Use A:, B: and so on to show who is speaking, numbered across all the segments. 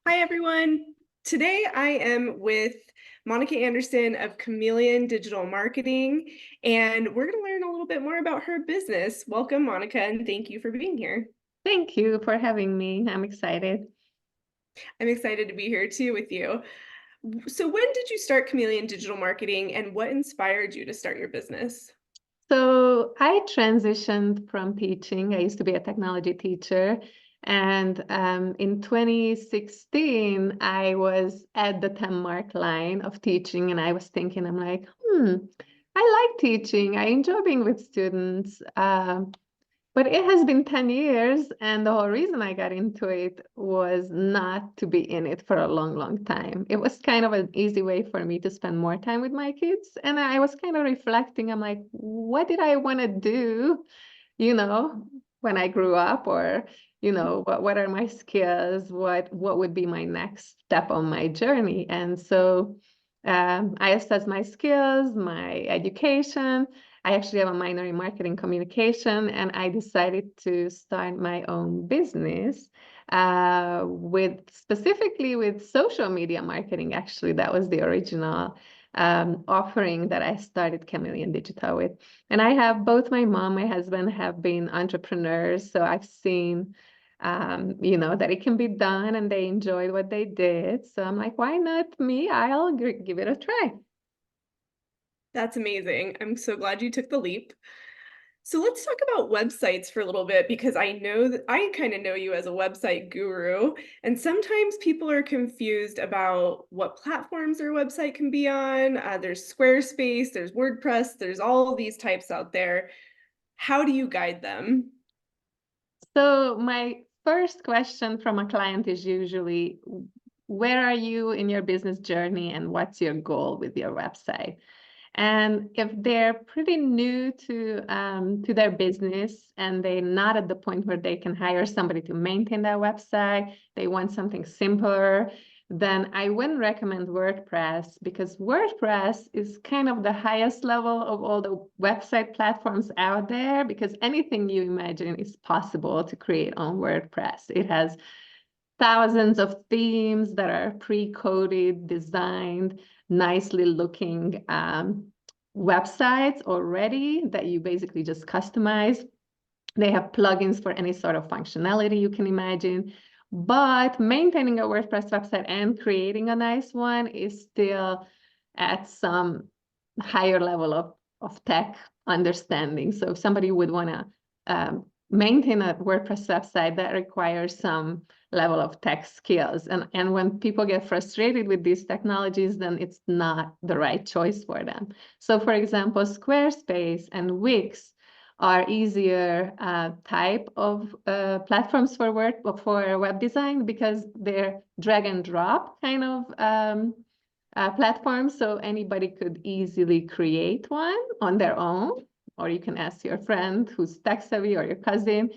A: Hi, everyone. Today I am with Monika Anderson of Chameleon Digital Marketing, and we're going to learn a little bit more about her business. Welcome, Monika, and thank you for being here.
B: Thank you for having me. I'm excited.
A: I'm excited to be here too with you. So, when did you start Chameleon Digital Marketing, and what inspired you to start your business?
B: So I transitioned from teaching. I used to be a technology teacher. And in 2016, I was at the 10 mark line of teaching. And I was thinking, I'm like, I like teaching. I enjoy being with students. But it has been 10 years, and the whole reason I got into it was not to be in it for a long, long time. It was kind of an easy way for me to spend more time with my kids. And I was kind of reflecting, I'm like, what did I want to do, you know, when I grew up? Or, what are my skills? What would be my next step on my journey? And so I assessed my skills, my education. I actually have a minor in marketing communication, and I decided to start my own business specifically with social media marketing. Actually, that was the original offering that I started Chameleon Digital with. And I have both my mom, my husband have been entrepreneurs, so I've seen that it can be done, and they enjoyed what they did. So I'm like, why not me? I'll give it a try.
A: That's amazing. I'm so glad you took the leap. So let's talk about websites for a little bit because I know that I kind of know you as a website guru, and sometimes people are confused about what platforms their website can be on. There's Squarespace, there's WordPress, there's all these types out there. How do you guide them?
B: So my first question from a client is usually, where are you in your business journey and what's your goal with your website? And if they're pretty new to their business and they're not at the point where they can hire somebody to maintain their website, they want something simpler, then I wouldn't recommend WordPress, because WordPress is kind of the highest level of all the website platforms out there, because anything you imagine is possible to create on WordPress. It has thousands of themes that are pre-coded, designed, nicely looking websites already that you basically just customize. They have plugins for any sort of functionality you can imagine. But maintaining a WordPress website and creating a nice one is still at some higher level of tech understanding. So if somebody would want to maintain a WordPress website, that requires some level of tech skills. And when people get frustrated with these technologies, then it's not the right choice for them. So for example, Squarespace and Wix are easier type of platforms for web design, because they're drag and drop kind of platforms. So anybody could easily create one on their own, or you can ask your friend who's tech savvy or your cousin.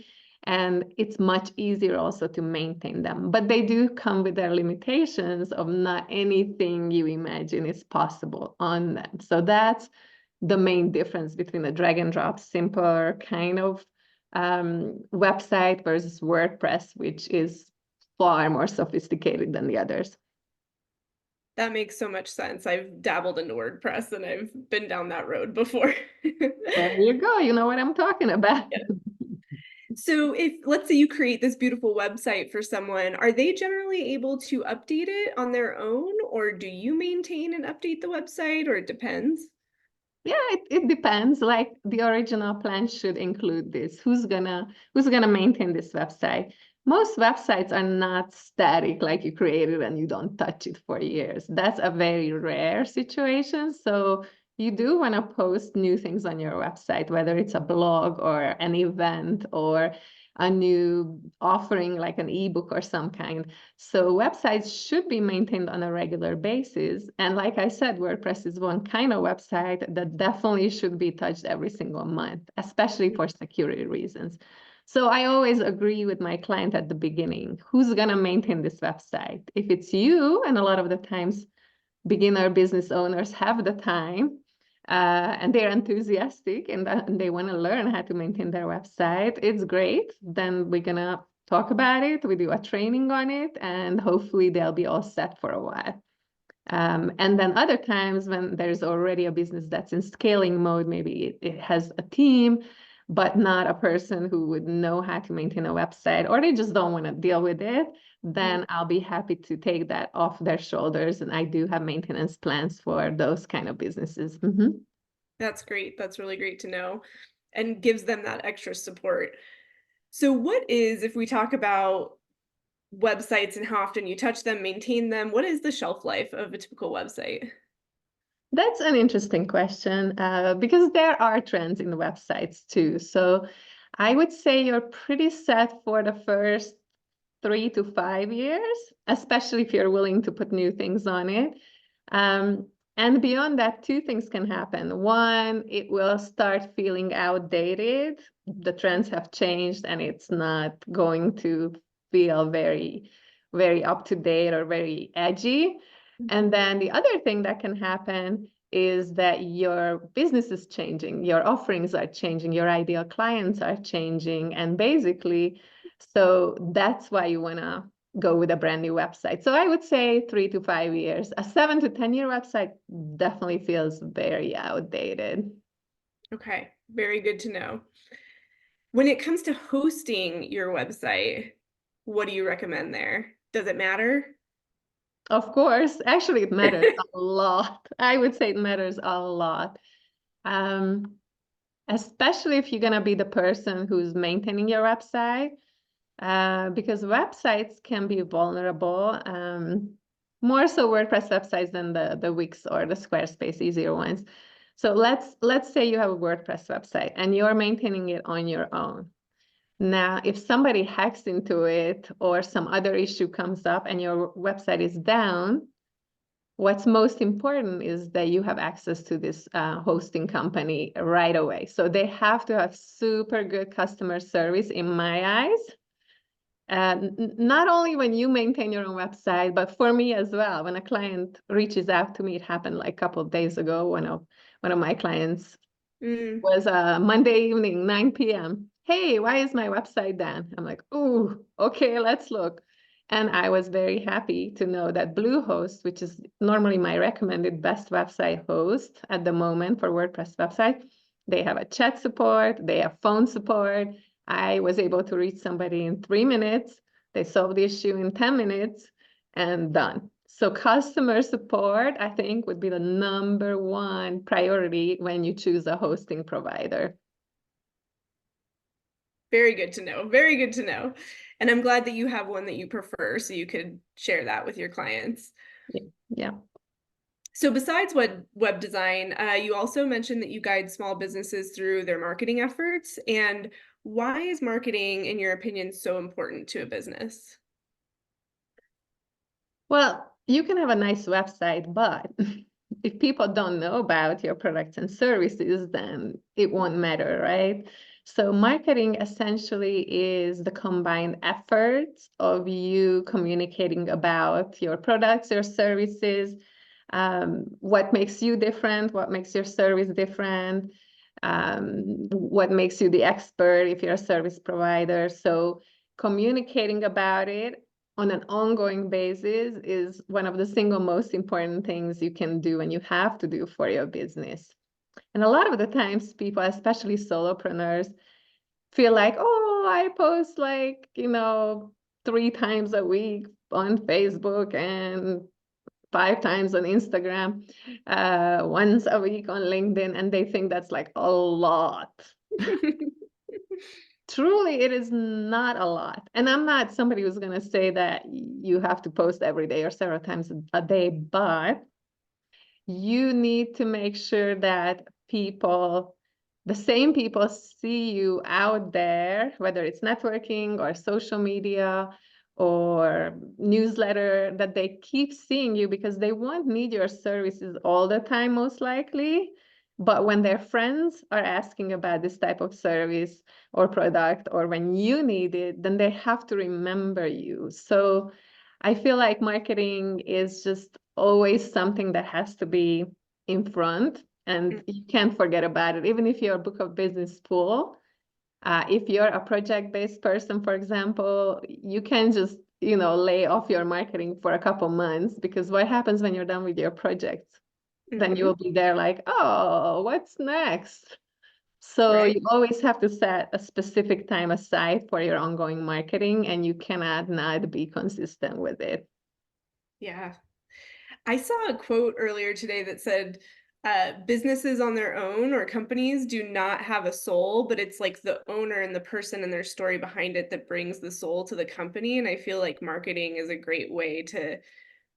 B: And it's much easier also to maintain them. But they do come with their limitations of not anything you imagine is possible on them. So that's the main difference between a drag and drop, simpler kind of website versus WordPress, which is far more sophisticated than the others.
A: That makes so much sense. I've dabbled into WordPress and I've been down that road before.
B: There you go. You know what I'm talking about.
A: Yeah. So if let's say you create this beautiful website for someone, are they generally able to update it on their own, or do you maintain and update the website, or it depends?
B: Yeah, it depends. Like the original plan should include this. Who's gonna maintain this website? Most websites are not static, like you created and you don't touch it for years. That's a very rare situation. So you do want to post new things on your website, whether it's a blog or an event or a new offering like an ebook or some kind. So websites should be maintained on a regular basis. And like I said, WordPress is one kind of website that definitely should be touched every single month, especially for security reasons. So I always agree with my client at the beginning, who's going to maintain this website? If it's you, and a lot of the times beginner business owners have the time, and they're enthusiastic and they want to learn how to maintain their website, it's great. Then we're going to talk about it. We do a training on it, and hopefully they'll be all set for a while. And then other times when there's already a business that's in scaling mode, maybe it has a team, but not a person who would know how to maintain a website, or they just don't want to deal with it, then I'll be happy to take that off their shoulders. And I do have maintenance plans for those kind of businesses. Mm-hmm.
A: That's great. That's really great to know and gives them that extra support. So what is, if we talk about websites and how often you touch them, maintain them, what is the shelf life of a typical website?
B: That's an interesting question because there are trends in the websites too. So I would say you're pretty set for the first 3 to 5 years, especially if you're willing to put new things on it. Um, and beyond that, two things can happen. One, it will start feeling outdated. The trends have changed and it's not going to feel very, very up to date or very edgy. And then the other thing that can happen is that your business is changing, your offerings are changing, your ideal clients are changing, and basically, so that's why you want to go with a brand new website. So I would say 3 to 5 years. A 7 to 10 year website definitely feels very outdated.
A: Okay, very good to know. When it comes to hosting your website, what do you recommend there? Does it matter?
B: Of course, actually, it matters a lot. I would say it matters a lot. Um, Especially if you're going to be the person who's maintaining your website, because websites can be vulnerable, more so WordPress websites than the Wix or the Squarespace, easier ones. So let's say you have a WordPress website and you're maintaining it on your own. Now, if somebody hacks into it or some other issue comes up and your website is down, what's most important is that you have access to this hosting company right away. So they have to have super good customer service in my eyes. Not only when you maintain your own website, but for me as well. When a client reaches out to me, it happened like a couple of days ago. One of my clients
A: Mm.
B: was Monday evening, 9 p.m. Hey, why is my website down? I'm like, oh, okay, let's look. And I was very happy to know that Bluehost, which is normally my recommended best website host at the moment for WordPress website, they have a chat support, they have phone support. I was able to reach somebody in 3 minutes. They solved the issue in 10 minutes and done. So customer support, I think, would be the number one priority when you choose a hosting provider.
A: Very good to know. Very good to know. And I'm glad that you have one that you prefer so you could share that with your clients.
B: Yeah. Yeah.
A: So besides web design, you also mentioned that you guide small businesses through their marketing efforts. And why is marketing, in your opinion, so important to a business?
B: Well, you can have a nice website, but if people don't know about your products and services, then it won't matter, right? So marketing essentially is the combined efforts of you communicating about your products, your services, what makes you different, what makes your service different, what makes you the expert if you're a service provider. So communicating about it on an ongoing basis is one of the single most important things you can do and you have to do for your business. And a lot of the times people, especially solopreneurs, feel like, oh, I post like, 3 times a week on Facebook and 5 times on Instagram, once a week on LinkedIn, and they think that's like a lot. Truly, it is not a lot. And I'm not somebody who's going to say that you have to post every day or several times a day, but you need to make sure that the same people see you out there, whether it's networking or social media or newsletter, that they keep seeing you because they won't need your services all the time, most likely. But when their friends are asking about this type of service or product, or when you need it, then they have to remember you. So I feel like marketing is just always something that has to be in front and you can't forget about it. Even if your book of business full, If you're a project-based person, for example, you can just, lay off your marketing for a couple months, because what happens when you're done with your project? Then you will
A: Mhm.
B: be there like, oh, what's next? So
A: Right.
B: you always have to set a specific time aside for your ongoing marketing, and you cannot not be consistent with it.
A: Yeah. I saw a quote earlier today that said, businesses on their own or companies do not have a soul, but it's like the owner and the person and their story behind it that brings the soul to the company. And I feel like marketing is a great way to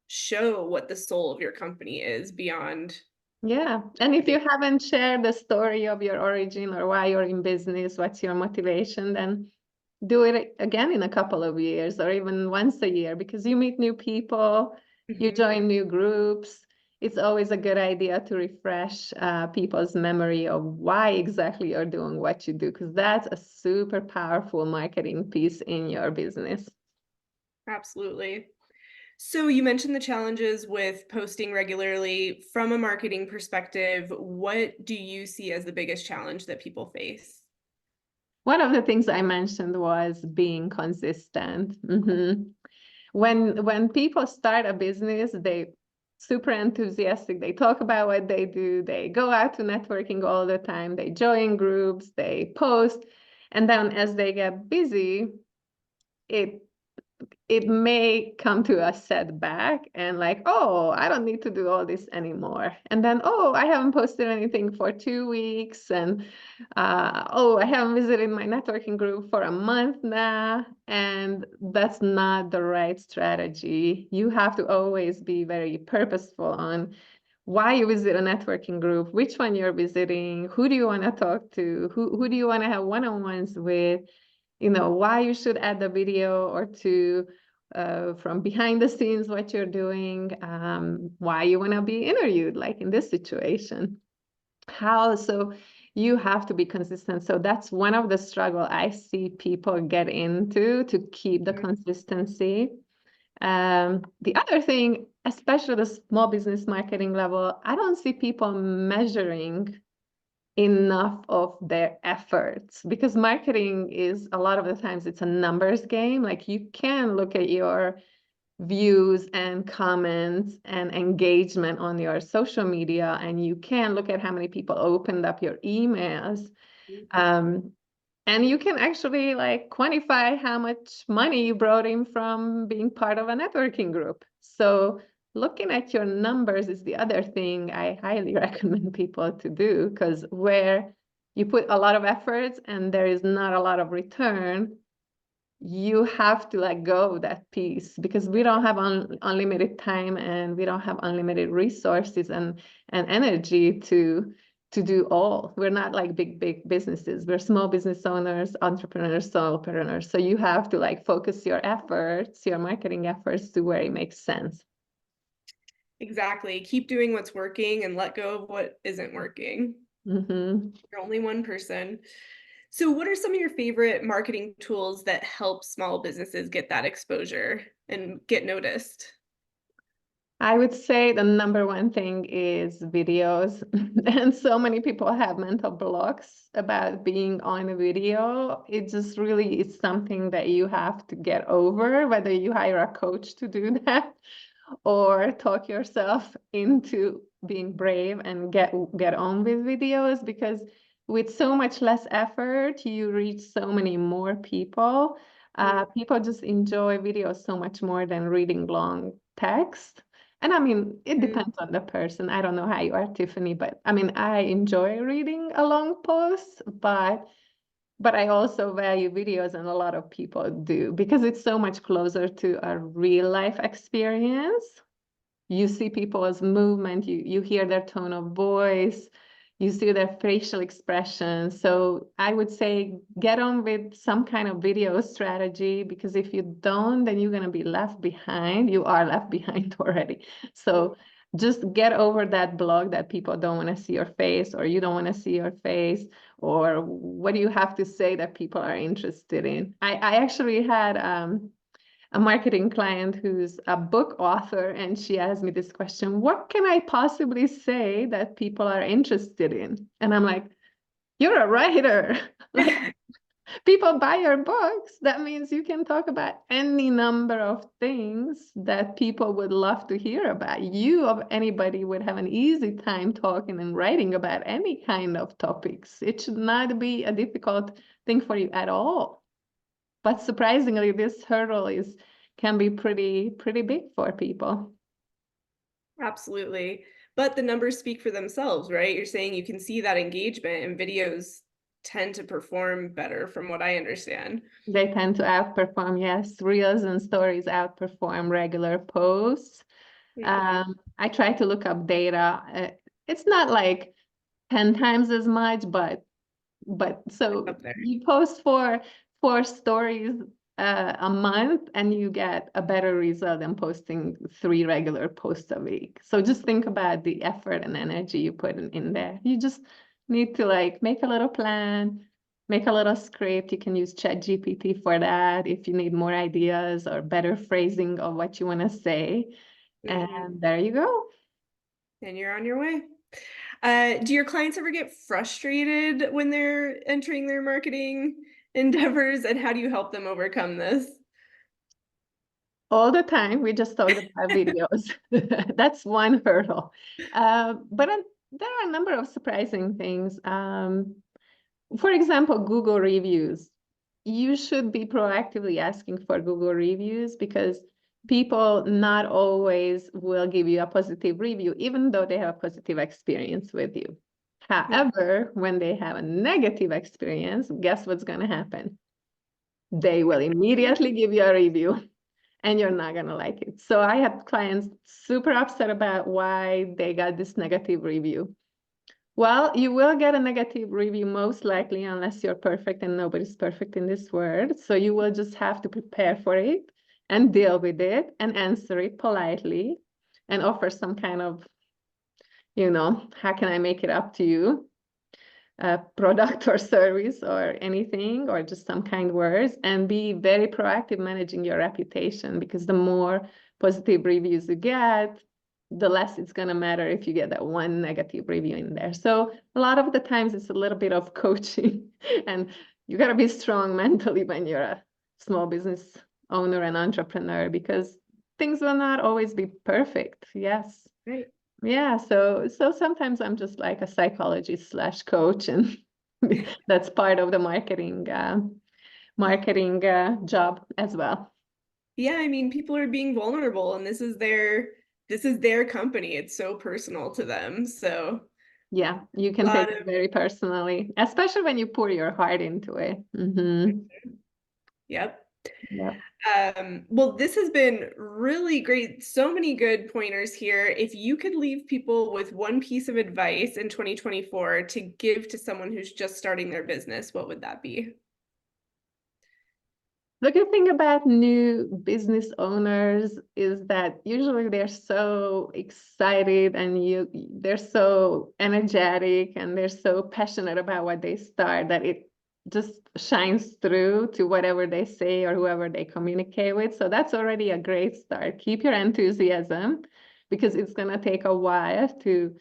A: show what the soul of your company is beyond
B: Yeah. And
A: the
B: if you
A: big.
B: haven't shared the story of your origin or why you're in business, what's your motivation, then do it again in a couple of years or even once a year, because you meet new people, you
A: Mhm.
B: join new groups. It's always a good idea to refresh people's memory of why exactly you're doing what you do, because that's a super powerful marketing piece in your business.
A: Absolutely. So you mentioned the challenges with posting regularly. From a marketing perspective, what do you see as the biggest challenge that people face?
B: One of the things I mentioned was being consistent. When people start a business, they super enthusiastic. They talk about what they do. They go out to networking all the time. They join groups. They post, and then as they get busy, it it may come to a setback and like, oh, I don't need to do all this anymore. And then, oh, I haven't posted anything for 2 weeks. And oh, I haven't visited my networking group for a month now. And that's not the right strategy. You have to always be very purposeful on why you visit a networking group, which one you're visiting, who do you want to talk to, who do you want to have one-on-ones with, why you should add a video or two from behind the scenes, what you're doing, why you want to be interviewed, like in this situation. How so you have to be consistent. So that's one of the struggle I see people get into to keep the
A: Mhm.
B: consistency. The other thing, especially the small business marketing level, I don't see people measuring enough of their efforts, because marketing is a lot of the times it's a numbers game. Like you can look at your views and comments and engagement on your social media, and you can look at how many people opened up your emails. um, and you can actually like quantify how much money you brought in from being part of a networking group. So looking at your numbers is the other thing I highly recommend people to do, because where you put a lot of efforts and there is not a lot of return, you have to let go of that piece, because we don't have unlimited time, and we don't have unlimited resources and energy to do all. We're not like big businesses. We're small business owners, entrepreneurs, solopreneurs. So you have to like focus your efforts, your marketing efforts, to where it makes sense.
A: Exactly. Keep doing what's working and let go of what isn't working.
B: Hmm.
A: You're only one person. So, what are some of your favorite marketing tools that help small businesses get that exposure and get noticed?
B: I would say the number one thing is videos. And so many people have mental blocks about being on a video. It just really is something that you have to get over, whether you hire a coach to do that or talk yourself into being brave and get on with videos, because with so much less effort, you reach so many more people.
A: Mm,
B: People just enjoy videos so much more than reading long text. And I mean, it
A: mm.
B: depends on the person. I don't know how you are, Tiffany, but I mean, I enjoy reading a long post, but I also value videos, and a lot of people do, because it's so much closer to a real life experience. You see people's movement, you hear their tone of voice, you see their facial expressions. So I would say get on with some kind of video strategy, because if you don't, then you're going to be left behind. You are left behind already. So just get over that block that people don't want to see your face, or you don't want to see your face, or what do you have to say that people are interested in. I actually had a marketing client who's a book author, and she asked me this question: what can I possibly say that people are interested in? And I'm like, you're a writer. Like, people buy your books, that means you can talk about any number of things that people would love to hear about. You of anybody would have an easy time talking and writing about any kind of topics. It should not be a difficult thing for you at all. But surprisingly, this hurdle is can be pretty big for people.
A: Absolutely. But the numbers speak for themselves, right? You're saying you can see that engagement and videos tend to perform better from what I understand.
B: They tend to outperform, yes, reels and stories outperform regular posts.
A: Mhm.
B: I try to look up data. It's not like 10 times as much, but
A: It's
B: so
A: up there.
B: you post four stories a month and you get a better result than posting 3 regular posts a week. So just think about the effort and energy you put in there. You just need to like make a little plan, make a little script. You can use ChatGPT for that if you need more ideas or better phrasing of what you want to say.
A: Mhm.
B: And there you go.
A: And you're on your way. Do your clients ever get frustrated when they're entering their marketing endeavors, and how do you help them overcome this?
B: All the time. We just talked about videos. That's one hurdle. But there are a number of surprising things. For example, Google reviews. You should be proactively asking for Google reviews because people not always will give you a positive review, even though they have a positive experience with you.
A: Yeah.
B: However, when they have a negative experience, guess what's going to happen? They will immediately give you a review and you're not gonna like it. So I had clients super upset about why they got this negative review. Well, you will get a negative review most likely unless you're perfect, and nobody's perfect in this world. So you will just have to prepare for it and deal with it and answer it politely and offer some kind of, how can I make it up to you? Product or service or anything, or just some kind words, and be very proactive managing your reputation, because the more positive reviews you get, the less it's going to matter if you get that one negative review in there. So a lot of the times it's a little bit of coaching and you got to be strong mentally when you're a small business owner and entrepreneur, because things will not always be perfect. Yes.
A: Right.
B: Yeah, so sometimes I'm just like a psychologist slash coach, and that's part of the marketing job as well.
A: Yeah, I mean, people are being vulnerable, and this is their company. It's so personal to them. So
B: Yeah, you
A: a
B: can take
A: lot
B: it
A: of
B: very personally, especially when you pour your heart into it.
A: yep.
B: Yeah.
A: Well, this has been really great. So many good pointers here. If you could leave people with one piece of advice in 2024 to give to someone who's just starting their business, what would that be?
B: The good thing about new business owners is that usually they're so excited and they're so energetic and they're so passionate about what they start that it just shines through to whatever they say or whoever they communicate with. So that's already a great start. Keep your enthusiasm, because it's going to take a while to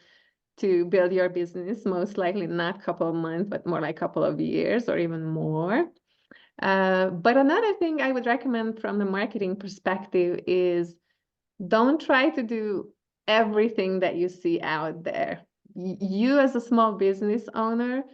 B: build your business, most likely not a couple of months, but more like a couple of years or even more. But another thing I would recommend from the marketing perspective is don't try to do everything that you see out there. You, as a small business owner,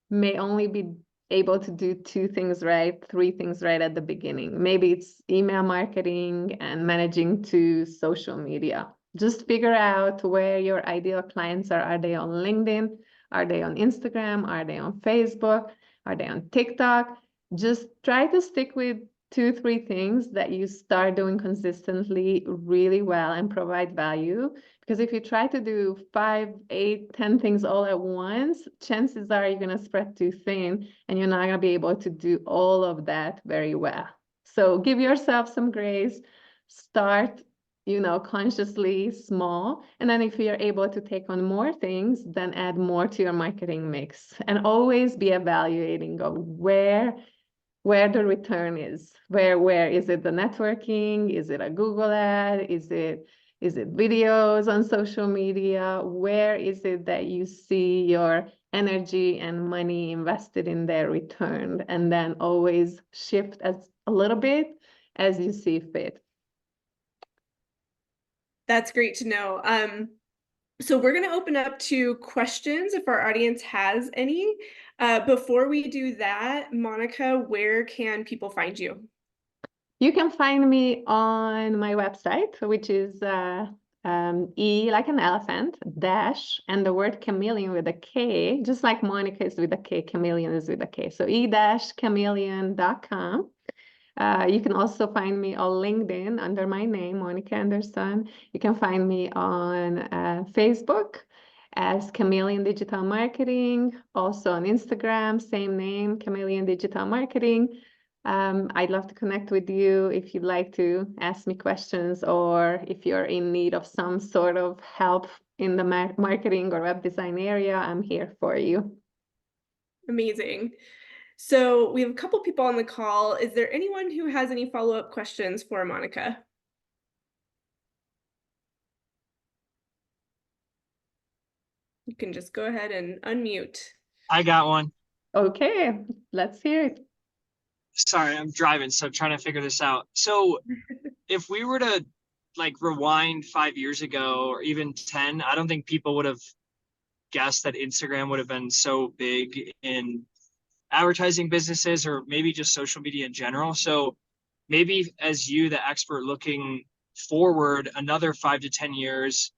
B: may only be able to do 2 things right, 3 things right at the beginning. Maybe it's email marketing and managing to social media. Just figure out where your ideal clients are. Are they on LinkedIn? Are they on Instagram? Are they on Facebook? Are they on TikTok? Just try to stick with 2, 3 things that you start doing consistently really well and provide value. Because if you try to do 5, 8, 10 things all at once, chances are you're going to spread too thin and you're not going to be able to do all of that very well. So give yourself some grace, start, consciously small. And then if you're able to take on more things, then add more to your marketing mix, and always be evaluating of where the return is. Where is it? The networking? Is it a Google ad? Is it videos on social media? Where is it that you see your energy and money invested in their return, and then always shift as a little bit as you see fit.
A: That's great to know. So we're going to open up to questions if our audience has any. Before we do that, Monica, where can people find you?
B: You can find me on my website, which is E like an elephant, dash, and the word chameleon with a K, just like Monica is with a K, chameleon is with a K. So e-chameleon.com. You can also find me on LinkedIn under my name, Monika Anderson. You can find me on Facebook as Chameleon Digital Marketing, also on Instagram, same name, Chameleon Digital Marketing. I'd love to connect with you if you'd like to ask me questions, or if you're in need of some sort of help in the marketing or web design area, I'm here for you.
A: Amazing. So we have a couple people on the call. Is there anyone who has any follow-up questions for Monica? You can just go ahead and unmute.
C: I got one.
B: Okay, let's hear it.
C: Sorry, I'm driving, so I'm trying to figure this out. So if we were to like rewind 5 years ago or even 10, I don't think people would have guessed that Instagram would have been so big in advertising businesses or maybe just social media in general. So maybe as you, the expert looking forward another 5 to 10 years,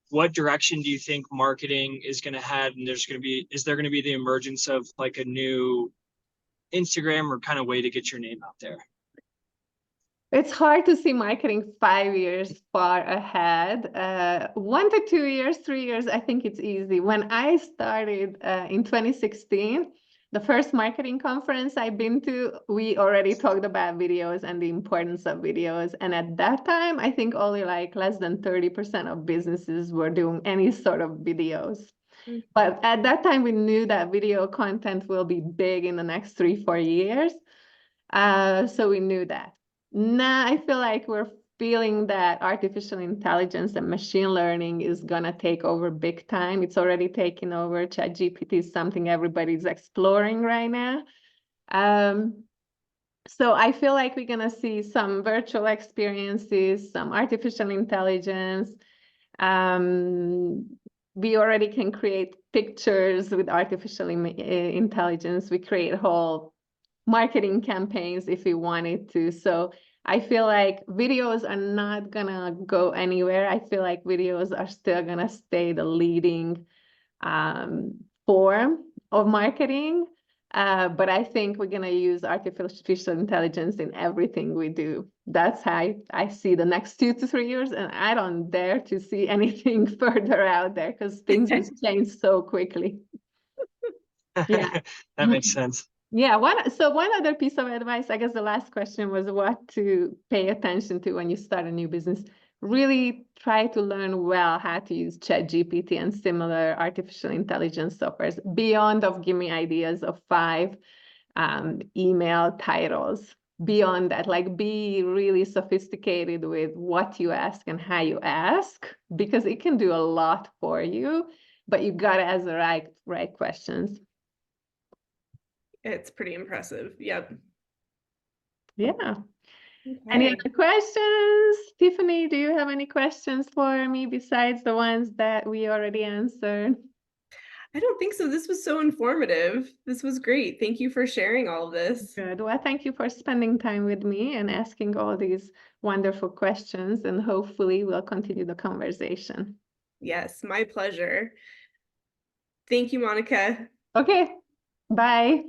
C: what direction do you think marketing is going to head? And is there going to be the emergence of like a new Instagram or kind of way to get your name out there?
B: It's hard to see marketing 5 years far ahead. 1 to 2 years, 3 years, I think it's easy. When I started in 2016, the first marketing conference I've been to, we already talked about videos and the importance of videos. And at that time, I think only like less than 30% of businesses were doing any sort of videos. But at that time, we knew that video content will be big in the next 3, 4 years. So we knew that. Now I feel like we're feeling that artificial intelligence and machine learning is gonna take over big time. It's already taken over. ChatGPT is something everybody's exploring right now. So I feel like we're gonna see some virtual experiences, some artificial intelligence. We already can create pictures with artificial intelligence. We create whole marketing campaigns if we wanted to. So I feel like videos are not gonna go anywhere. I feel like videos are still gonna stay the leading form of marketing. But I think we're gonna use artificial intelligence in everything we do. That's how I see the next 2 to 3 years, and I don't dare to see anything further out there because things just change so quickly. Yeah.
C: That makes sense.
B: Yeah, one other piece of advice, I guess the last question was what to pay attention to when you start a new business. Really try to learn well how to use ChatGPT and similar artificial intelligence softwares beyond of give me ideas of 5 email titles. Beyond that, like be really sophisticated with what you ask and how you ask, because it can do a lot for you, but you gotta ask the right questions.
A: It's pretty impressive. Yep.
B: Yeah.
A: Okay.
B: Any other questions? Tiffany, do you have any questions for me besides the ones that we already answered?
A: I don't think so. This was so informative. This was great. Thank you for sharing all of this.
B: Good. Well, thank you for spending time with me and asking all these wonderful questions, and hopefully we'll continue the conversation.
A: Yes, my pleasure. Thank you, Monica.
B: Okay, bye.